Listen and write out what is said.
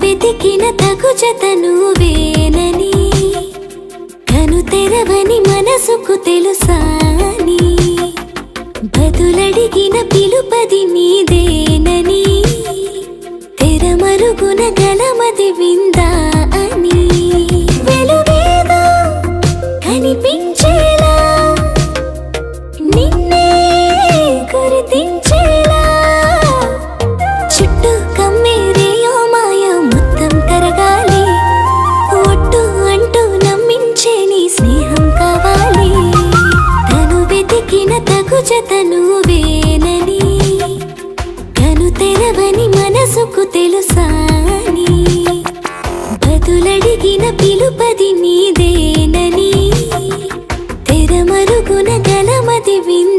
వెతికిన తగు జత నువ్వేనని కను తెరవని మనసుకు తెలుసాని బదులడిగిన పిలుపది నీదేనని తెరమరుగున గలమది విందా అని వెలుగేదో కనిపించేలా నిన్నే గుర్తించేలా చుట్టూ కమ్మేరేయో మాయ మొత్తం కరగాలి ఒట్టు అంటూ నమ్మించే నీ స్నేహం కావాలి తను వెతికిన తగు జత నువ్వేనని కను తెరవని మనసుకు తెలుసాని బదులడిగిన పిలుపది నీదేనని తెరమరుగున గలమది విందా